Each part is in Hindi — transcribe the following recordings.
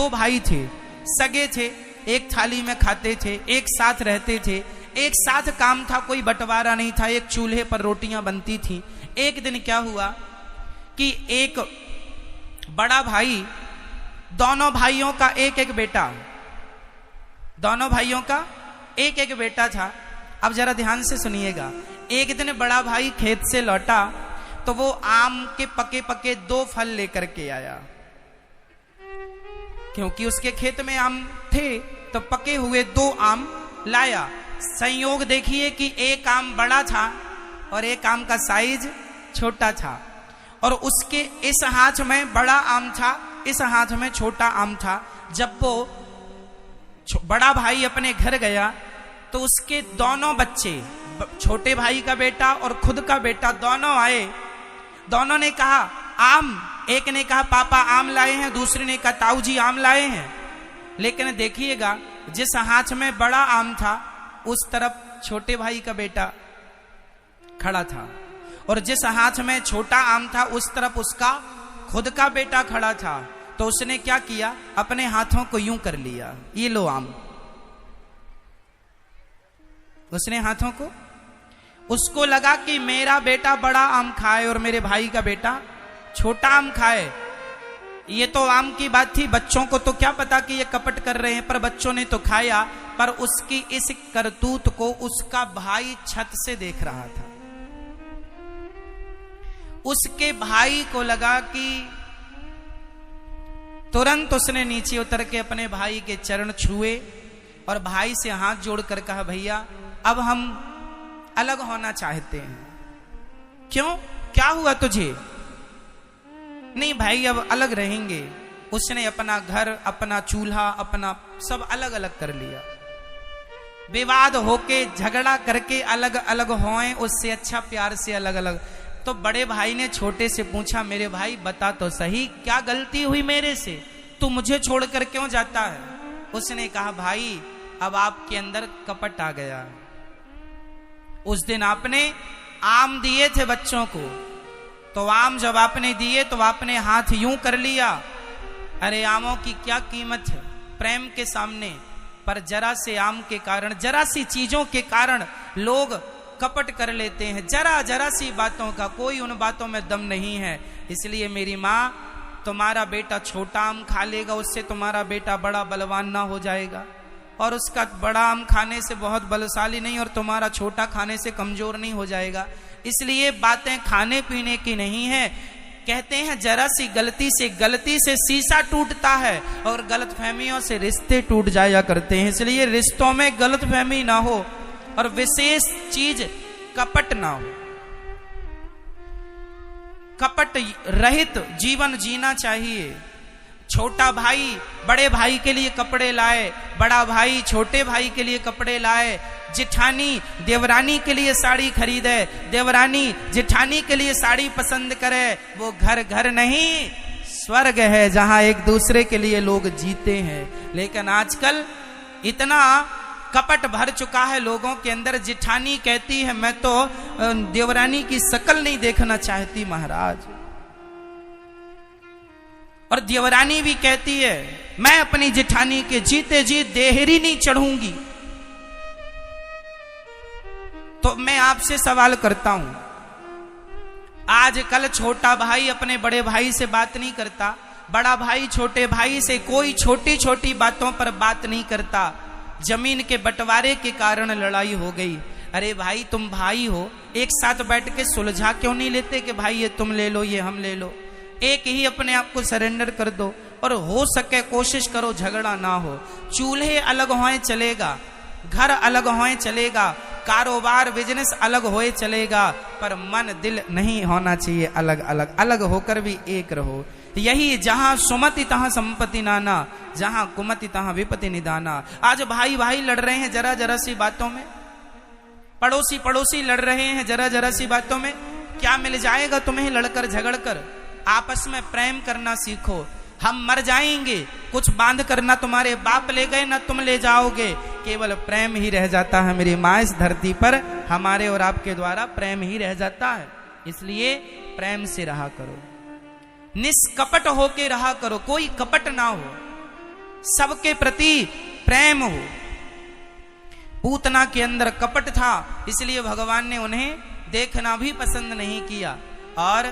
दो भाई थे, सगे थे, एक थाली में खाते थे, एक साथ रहते थे, एक साथ काम था, कोई बंटवारा नहीं था, एक चूल्हे पर रोटियां बनती थी। एक दिन क्या हुआ कि एक बड़ा भाई, दोनों भाइयों का एक एक बेटा, दोनों भाइयों का एक एक बेटा था। अब जरा ध्यान से सुनिएगा। एक दिन बड़ा भाई खेत से लौटा तो वो आम के पके पके 2 फल लेकर के आया, क्योंकि उसके खेत में आम थे तो पके हुए 2 आम लाया। संयोग देखिए कि एक आम बड़ा था और एक आम का साइज छोटा था, और उसके इस हाथ में बड़ा आम था, इस हाथ में छोटा आम था। जब वो बड़ा भाई अपने घर गया तो उसके दोनों बच्चे, छोटे भाई का बेटा और खुद का बेटा, दोनों आए। दोनों ने कहा आम, एक ने कहा पापा आम लाए हैं, दूसरे ने कहा ताऊ जी आम लाए हैं। लेकिन देखिएगा, जिस हाथ में बड़ा आम था उस तरफ छोटे भाई का बेटा खड़ा था, और जिस हाथ में छोटा आम था उस तरफ उसका खुद का बेटा खड़ा था। तो उसने क्या किया, अपने हाथों को यूं कर लिया, ये लो आम। उसने हाथों को, उसको लगा कि मेरा बेटा बड़ा आम खाए और मेरे भाई का बेटा छोटा आम खाए। ये तो आम की बात थी, बच्चों को तो क्या पता कि ये कपट कर रहे हैं, पर बच्चों ने तो खाया। पर उसकी इस करतूत को उसका भाई छत से देख रहा था। उसके भाई को लगा कि, तुरंत उसने नीचे उतर के अपने भाई के चरण छुए और भाई से हाथ जोड़कर कहा भैया अब हम अलग होना चाहते हैं। क्यों, क्या हुआ तुझे? नहीं भाई अब अलग रहेंगे। उसने अपना घर, अपना चूल्हा, अपना सब अलग अलग कर लिया। विवाद होके, झगड़ा करके अलग अलग होएं, उससे अच्छा प्यार से अलग अलग। तो बड़े भाई ने छोटे से पूछा, मेरे भाई बता तो सही, क्या गलती हुई मेरे से, तू मुझे छोड़कर क्यों जाता है? उसने कहा भाई अब आपके अंदर कपट आ गया। उस दिन आपने आम दिए थे बच्चों को, तो आम जब आपने दिए तो आपने हाथ यूं कर लिया। अरे आमों की क्या कीमत है प्रेम के सामने, पर जरा से आम के कारण, जरा सी चीजों के कारण लोग कपट कर लेते हैं। जरा जरा सी बातों का, कोई उन बातों में दम नहीं है। इसलिए मेरी माँ, तुम्हारा बेटा छोटा आम खा लेगा, उससे तुम्हारा बेटा बड़ा बलवान ना हो जाएगा, और उसका बड़ा आम खाने से बहुत बलशाली नहीं और तुम्हारा छोटा खाने से कमजोर नहीं हो जाएगा। इसलिए बातें खाने पीने की नहीं है। कहते हैं जरा सी गलती से शीशा टूटता है और गलतफहमियों से रिश्ते टूट जाया करते हैं। इसलिए रिश्तों में गलतफहमी ना हो और विशेष चीज कपट ना हो। कपट रहित जीवन जीना चाहिए। छोटा भाई बड़े भाई के लिए कपड़े लाए, बड़ा भाई छोटे भाई के लिए कपड़े लाए, जिठानी देवरानी के लिए साड़ी खरीदे, देवरानी जिठानी के लिए साड़ी पसंद करे। वो घर घर नहीं, स्वर्ग है जहां एक दूसरे के लिए लोग जीते हैं। लेकिन आजकल इतना कपट भर चुका है लोगों के अंदर। जिठानी कहती है मैं तो देवरानी की शक्ल नहीं देखना चाहती महाराज, और देवरानी भी कहती है मैं अपनी जिठानी के जीते जी देहरी नहीं चढ़ूंगी। तो मैं आपसे सवाल करता हूं, आजकल छोटा भाई अपने बड़े भाई से बात नहीं करता, बड़ा भाई छोटे भाई से कोई छोटी छोटी बातों पर बात नहीं करता। जमीन के बंटवारे के कारण लड़ाई हो गई। अरे भाई तुम भाई हो, एक साथ बैठ के सुलझा क्यों नहीं लेते कि भाई ये तुम ले लो, ये हम ले लो। एक ही अपने आप को सरेंडर कर दो, और हो सके कोशिश करो झगड़ा ना हो। चूल्हे अलग होए चलेगा, घर अलग होए चलेगा, कारोबार बिजनेस अलग होए चलेगा, पर मन दिल नहीं होना चाहिए अलग अलग। अलग होकर भी एक रहो। यही जहां सुमति तहां संपत्ति नाना, जहां कुमति तहां विपत्ति निदाना। आज भाई भाई लड़ रहे हैं जरा जरा सी बातों में, पड़ोसी पड़ोसी लड़ रहे हैं जरा जरा सी बातों में। क्या मिल जाएगा तुम्हें लड़कर झगड़कर? आपस में प्रेम करना सीखो। हम मर जाएंगे, कुछ बांध कर ना तुम्हारे बाप ले गए ना तुम ले जाओगे, केवल प्रेम ही रह जाता है मेरी माँ इस धरती पर। हमारे और आपके द्वारा प्रेम ही रह जाता है। इसलिए प्रेम से रहा करो, निष्कपट होके रहा करो, कोई कपट ना हो। सबके प्रति प्रेम हो। पूतना के अंदर कपट था, इसलिए भगवान ने उन्हें देखना भी पसंद नहीं किया और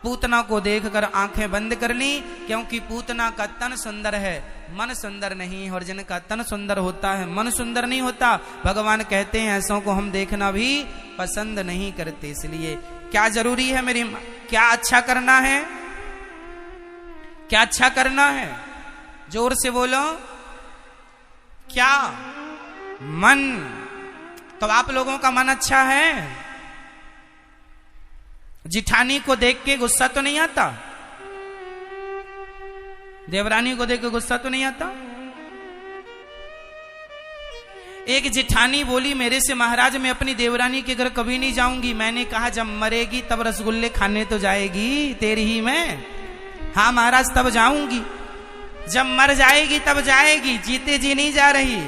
पूतना को देखकर आंखें बंद कर ली, क्योंकि पूतना का तन सुंदर है, मन सुंदर नहीं। और जिनका तन सुंदर होता है, मन सुंदर नहीं होता, भगवान कहते हैं ऐसों को हम देखना भी पसंद नहीं करते। इसलिए क्या जरूरी है मेरी मां, क्या अच्छा करना है, क्या अच्छा करना है, जोर से बोलो, क्या? मन। तो आप लोगों का मन अच्छा है? जिठानी को देख के गुस्सा तो नहीं आता? देवरानी को देख के गुस्सा तो नहीं आता? एक जिठानी बोली मेरे से, महाराज मैं अपनी देवरानी के घर कभी नहीं जाऊंगी। मैंने कहा जब मरेगी तब रसगुल्ले खाने तो जाएगी तेरी ही में। हाँ महाराज तब जाऊंगी, जब मर जाएगी तब जाएगी, जीते जी नहीं जा रही।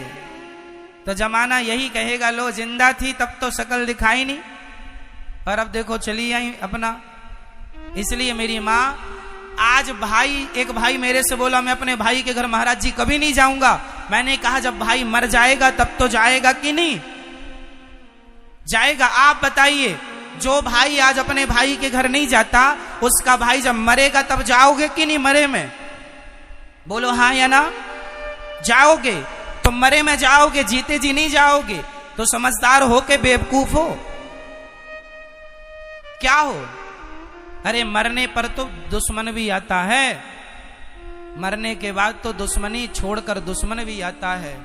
तो जमाना यही कहेगा, लो जिंदा थी तब तो शकल दिखाई नहीं, और अब देखो चली आई अपना। इसलिए मेरी माँ, आज एक भाई मेरे से बोला मैं अपने भाई के घर महाराज जी कभी नहीं जाऊंगा। मैंने कहा जब भाई मर जाएगा तब तो जाएगा कि नहीं जाएगा? आप बताइए, जो भाई आज अपने भाई के घर नहीं जाता, उसका भाई जब मरेगा तब जाओगे कि नहीं? मरे में बोलो हाँ या ना? जाओगे। तो मरे में जाओगे, जीते जी नहीं जाओगे। तो समझदार हो के बेवकूफ हो क्या हो? अरे मरने पर तो दुश्मन भी आता है, मरने के बाद तो दुश्मनी छोड़कर दुश्मन भी आता है।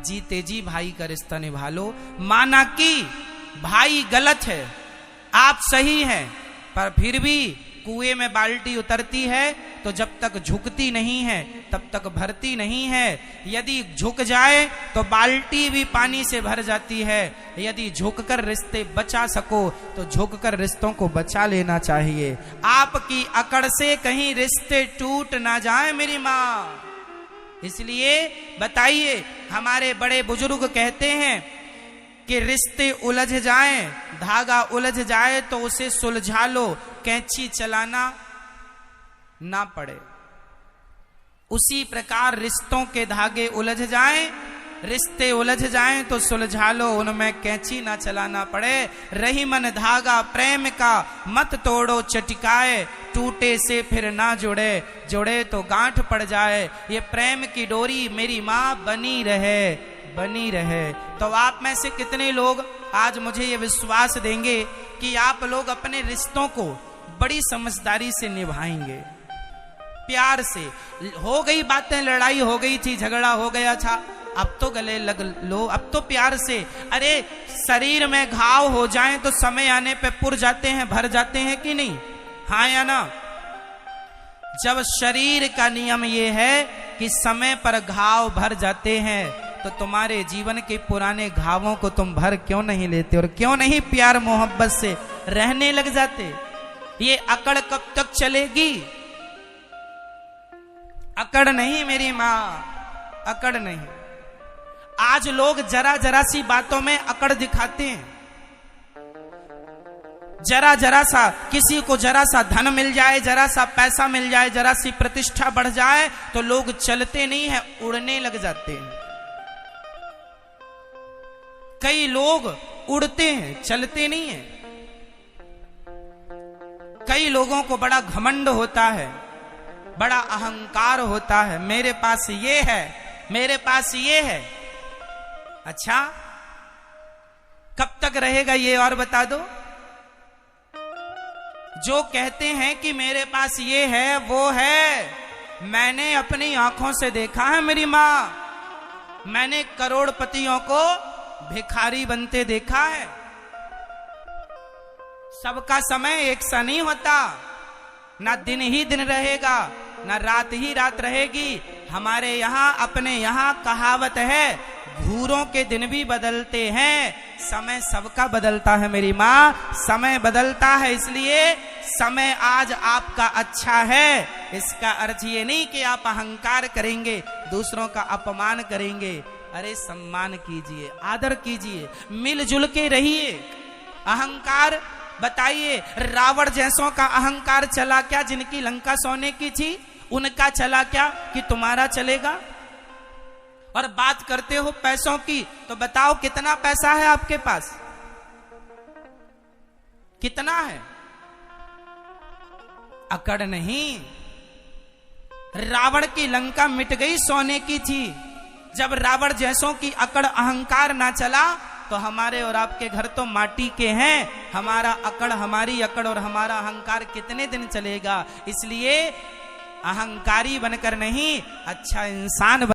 जीते जी भाई का रिश्ता निभा लो। माना कि भाई गलत है, आप सही हैं, पर फिर भी कुएं में बाल्टी उतरती है तो जब तक झुकती नहीं है तब तक भरती नहीं है। यदि झुक जाए तो बाल्टी भी पानी से भर जाती है। यदि झुककर रिश्ते बचा सको तो झुककर रिश्तों को बचा लेना चाहिए। आपकी अकड़ से कहीं रिश्ते टूट ना जाए मेरी माँ। इसलिए बताइए, हमारे बड़े बुजुर्ग कहते हैं कि रिश्ते उलझ जाएं, धागा उलझ जाए तो उसे सुलझा लो, कैंची चलाना ना पड़े। उसी प्रकार रिश्तों के धागे उलझ जाएं, रिश्ते उलझ जाएं तो सुलझा लो, उनमें कैंची ना चलाना पड़े। रही मन धागा प्रेम का, मत तोड़ो चटकाए, टूटे से फिर ना जुड़े, जुड़े तो गांठ पड़ जाए। ये प्रेम की डोरी मेरी माँ बनी रहे, बनी रहे। तो आप में से कितने लोग आज मुझे ये विश्वास देंगे कि आप लोग अपने रिश्तों को बड़ी समझदारी से निभाएंगे, प्यार से? हो गई बातें, लड़ाई हो गई थी, झगड़ा हो गया था, अब तो गले लग लो, अब तो प्यार से। अरे शरीर में घाव हो जाएं तो समय आने पे पुर जाते हैं, भर जाते हैं कि नहीं? हाँ या ना? जब शरीर का नियम ये है कि समय पर घाव भर जाते हैं, तो तुम्हारे जीवन के पुराने घावों को तुम भर क्यों नहीं लेते और क्यों नहीं प्यार मोहब्बत से रहने लग जाते? ये अकड़ कब तक चलेगी? अकड़ नहीं मेरी माँ, अकड़ नहीं। आज लोग जरा जरा सी बातों में अकड़ दिखाते हैं। जरा जरा सा, किसी को जरा सा धन मिल जाए, जरा सा पैसा मिल जाए, जरा सी प्रतिष्ठा बढ़ जाए तो लोग चलते नहीं है, उड़ने लग जाते हैं। कई लोग उड़ते हैं, चलते नहीं है। कई लोगों को बड़ा घमंड होता है, बड़ा अहंकार होता है, मेरे पास ये है, मेरे पास ये है। अच्छा, कब तक रहेगा ये और बता दो? जो कहते हैं कि मेरे पास ये है वो है, मैंने अपनी आंखों से देखा है मेरी माँ। मैंने करोड़पतियों को भिखारी बनते देखा है। सबका समय एक सा नहीं होता, ना दिन ही दिन रहेगा, ना रात ही रात रहेगी। हमारे यहाँ, अपने यहाँ कहावत है, घूरों के दिन भी बदलते हैं, समय सबका बदलता है मेरी माँ, समय बदलता है। इसलिए समय आज आपका अच्छा है, इसका अर्थ ये नहीं कि आप अहंकार करेंगे, दूसरों का अपमान करेंगे। अरे सम्मान कीजिए, आदर कीजिए, मिलजुल के रहिए। अहंकार, बताइए, रावण जैसों का अहंकार चला क्या? जिनकी लंका सोने की थी, उनका चला क्या कि तुम्हारा चलेगा? और बात करते हो पैसों की, तो बताओ कितना पैसा है आपके पास? कितना है? अकड़ नहीं। रावण की लंका मिट गई, सोने की थी। जब रावण जैसों की अकड़ अहंकार ना चला, तो हमारे और आपके घर तो माटी के हैं। हमारा अकड़, हमारी अकड़ और हमारा अहंकार कितने दिन चलेगा? इसलिए अहंकारी बनकर नहीं, अच्छा इंसान